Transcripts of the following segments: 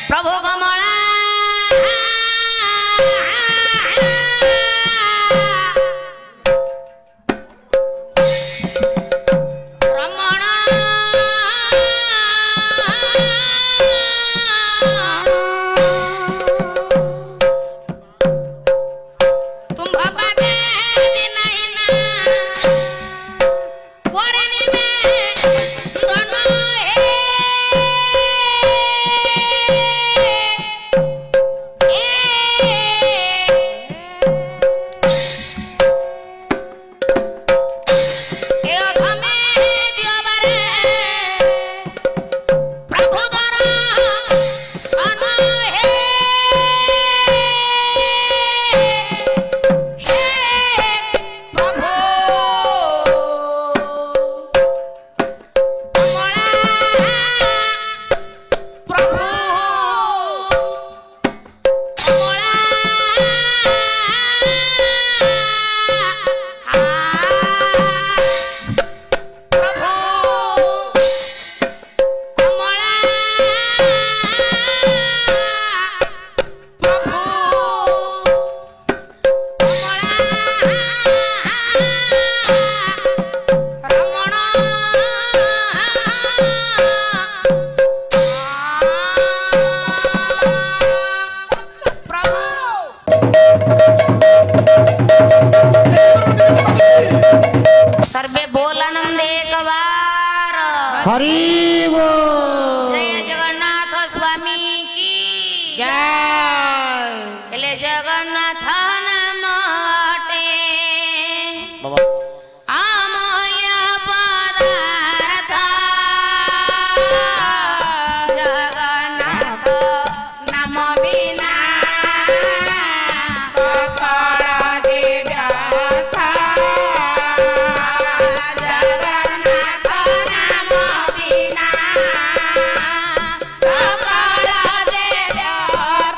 प्रभु कमला सर्वे बोलनम एक बार हरि बोल। जय जगन्नाथ स्वामी की जय। हेले जगन्नाथ नाम अटे अमूल्य पदार्थ जगन्नाथ नाम बिना सकल दिव्यता जगन्नाथ नाम बिना सकल दिव्यता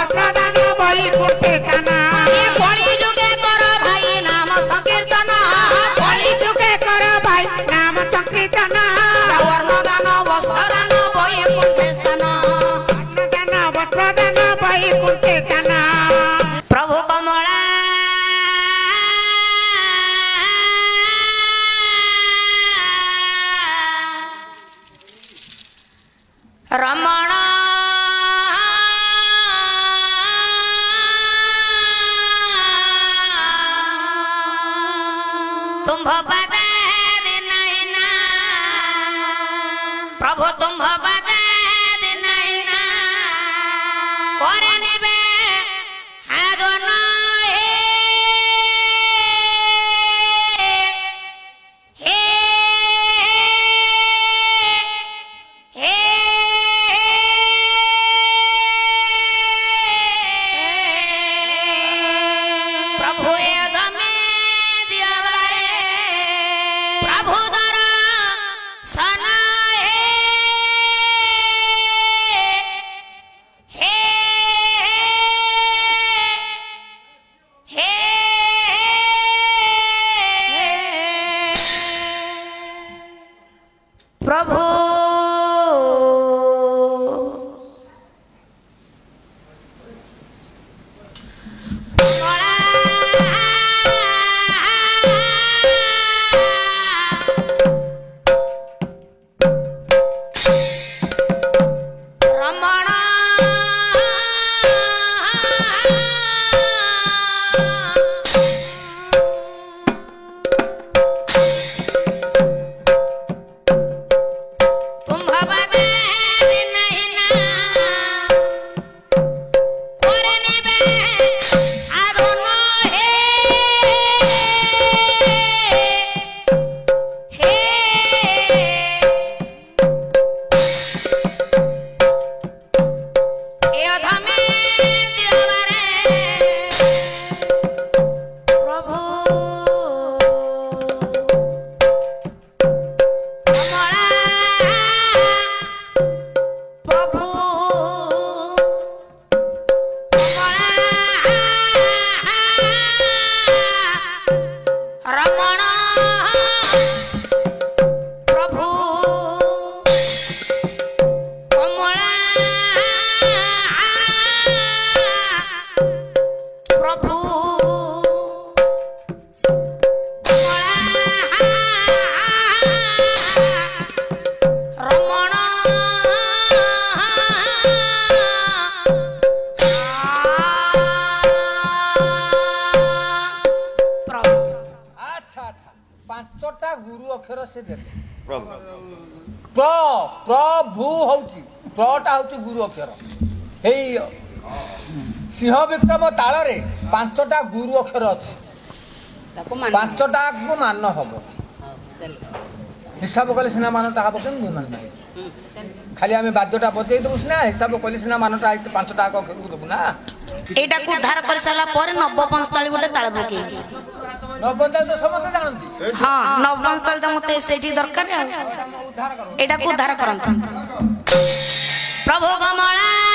বস্ত্রদান বৈকুণ্ঠিতন এ কলি যুগে কর ভাই নাম সংকীর্তন কলি যুগে কর ভাই নাম সংকীর্তন অন্নদান বস্ত্রদান বৈকুণ্ঠে স্থান অন্নদান বস্ত্রদান বৈকুণ্ঠিতন প্রভু কমলা রমণ तुम्भ बदे नहीं ना प्रभु तुम्भ बदे नहीं ना करे निबे हागन हे हे प्रभु एदमे दियावरे प्रभु दर सना हे हे प्रभु रमण तुम्भ बदे नहीं ना करे निबे हागन हे हे अधमे दियावरे प्रभु कमला प्रभु कमला रमण प्रभु कमला प्रभु रमण प्रभु আচ্ছা আচ্ছা পাঁচটা গুরু অক্ষর সে দেলে প্রভু প্রভু হଉଛି প্রটা হଉଛି গুরু অক্ষর এই সিଂହ ବିକ୍ରମ ତାଳରେ ପାଞ୍ଚଟା ଗୁରୁ ଅକ୍ଷର ଅଛି ପାଞ୍ଚଟାକୁ ମାନ ହବ ହିସାବ କଲେ ସିନା ମାନଟା ହବ କେମିତି ମାନ ନାହିଁ ଖାଲି ଆମେ ବାଦ୍ୟଟା ବଜେଇ ଦେବୁ ସିନା ହିସାବ କଲେ ସିନା ମାନଟା ପାଞ୍ଚଟା ଅକ୍ଷରକୁ ଦେବୁ ନା ଏଇଟାକୁ ଉଦ୍ଧାର କରି ସାରିଲା ପରେ ନବ ପଞ୍ଚତାଳି ଗୋଟେ ତାଳ ପକେଇବି ନବଞ୍ଚାଳି ତ ସମସ୍ତେ ଜାଣନ୍ତି ହଁ ନବ ପଞ୍ଚତାଳି ତ ମତେ ସେଇଠି ଦରକାର ଆଉ ଉଦ୍ଧାର କର ଏଇଟାକୁ ଉଦ୍ଧାର କରନ୍ତୁ ପ୍ରଭୁ କମଳା